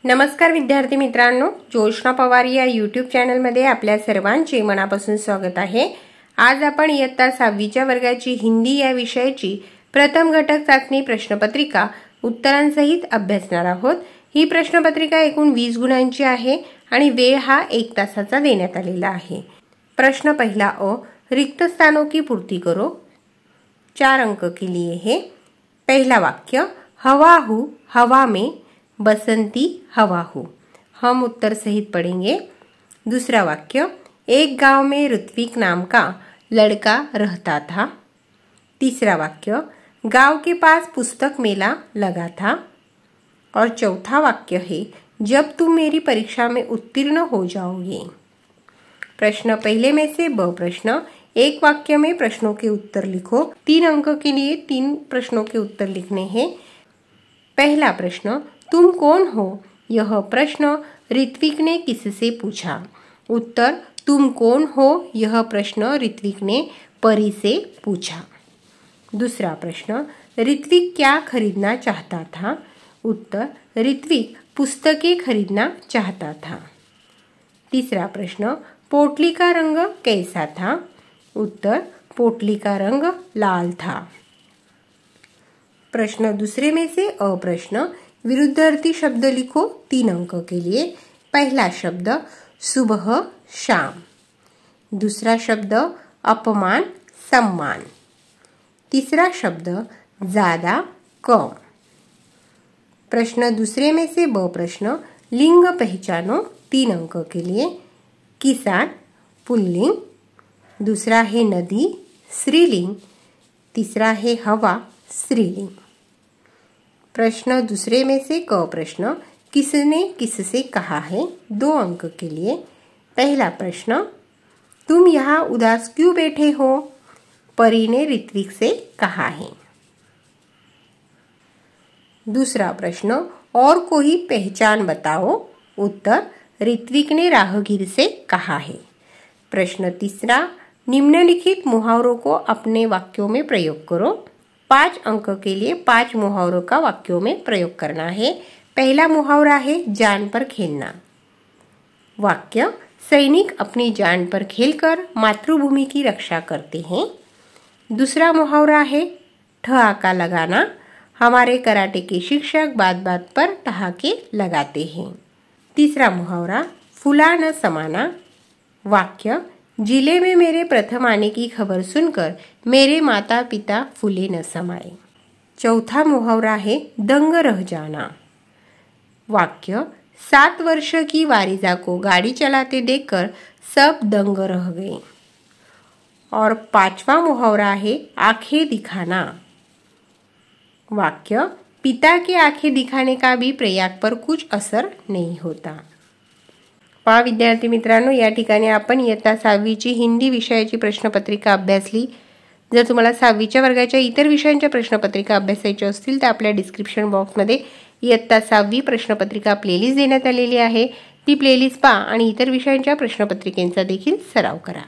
नमस्कार विद्यार्थी मित्रांनो, जोशना पवार या यूट्यूब चॅनलमध्ये आपल्या सर्वांचे मनापासून स्वागत आहे। आज आपण इयत्ता 6वीच्या वर्गाची हिंदी या विषयाची प्रथम घटक चाचणी प्रश्नपत्रिका उत्तरांसहित अभ्यासणार आहोत। ही प्रश्नपत्रिका एकूण 20 गुणांची आहे आणि वेळ हा 1 तासाचा देण्यात आलेला आहे। प्रश्न पहिला अ, रिक्त स्थानों की पूर्ति करो। 4 अंक के लिए है। पहला वाक्य, हवा हूँ हवा में बसंती हवा हो। हम उत्तर सहित पढ़ेंगे। दूसरा वाक्य, एक गांव में ऋत्विक नाम का लड़का रहता था। तीसरा वाक्य, गांव के पास पुस्तक मेला लगा था। और चौथा वाक्य है, जब तुम मेरी परीक्षा में उत्तीर्ण हो जाओगे। प्रश्न पहले में से ब प्रश्न, एक वाक्य में प्रश्नों के उत्तर लिखो। 3 अंक के लिए 3 प्रश्नों के उत्तर लिखने हैं। पहला प्रश्न, तुम कौन हो? यह प्रश्न ऋत्विक ने किससे पूछा? उत्तर, तुम कौन हो? यह प्रश्न ऋत्विक ने परी से पूछा। दूसरा प्रश्न, ऋत्विक क्या खरीदना चाहता था? उत्तर, ऋत्विक पुस्तकें खरीदना चाहता था। तीसरा प्रश्न, पोटली का रंग कैसा था? उत्तर, पोटली का रंग लाल था। प्रश्न दूसरे में से अ प्रश्न, विरुद्धार्थी शब्द लिखो 3 अंक के लिए। पहला शब्द सुबह शाम, दूसरा शब्द अपमान सम्मान, तीसरा शब्द ज्यादा कम। प्रश्न दूसरे में से ब प्रश्न, लिंग पहचानो 3 अंक के लिए। किसान पुल्लिंग, दूसरा है नदी स्त्रीलिंग, तीसरा है हवा स्त्रीलिंग। प्रश्न दूसरे में से क प्रश्न, किसने किससे कहा है 2 अंक के लिए। पहला प्रश्न, तुम यहाँ उदास क्यों बैठे हो? परी ने ऋत्विक से कहा है। दूसरा प्रश्न, और कोई पहचान बताओ। उत्तर, ऋत्विक ने राहगीर से कहा है। प्रश्न तीसरा, निम्नलिखित मुहावरों को अपने वाक्यों में प्रयोग करो। 5 अंक के लिए 5 मुहावरों का वाक्यों में प्रयोग करना है। पहला मुहावरा है जान पर खेलना। वाक्य, सैनिक अपनी जान पर खेलकर मातृभूमि की रक्षा करते हैं। दूसरा मुहावरा है ठहाका लगाना। हमारे कराटे के शिक्षक बात बात पर ठहाके लगाते हैं। तीसरा मुहावरा, फूला न समाना। वाक्य, जिले में मेरे प्रथम आने की खबर सुनकर मेरे माता पिता फूले न समाए। चौथा मुहावरा है दंग रह जाना। वाक्य, 7 वर्ष की वारिजा को गाड़ी चलाते देखकर सब दंग रह गए। और 5वां मुहावरा है आंखें दिखाना। वाक्य, पिता के आंखें दिखाने का भी प्रयाग पर कुछ असर नहीं होता। पहा विद्यार्थी मित्रांनो, या ठिकाणी आपण इयत्ता 6वीची हिंदी विषयाची प्रश्नपत्रिका अभ्यासली। जर तुम्हाला 6वीच्या वर्गाच्या इतर विषयांच्या प्रश्नपत्रिका अभ्यासायच्या असतील तर आपल्या डिस्क्रिप्शन बॉक्समध्ये इयत्ता 6वी प्रश्नपत्रिका प्लेलिस्ट देण्यात आलेली आहे। ती प्लेलिस्ट पहा आणि इतर विषयांच्या प्रश्नपत्रिकेचा देखील सराव करा।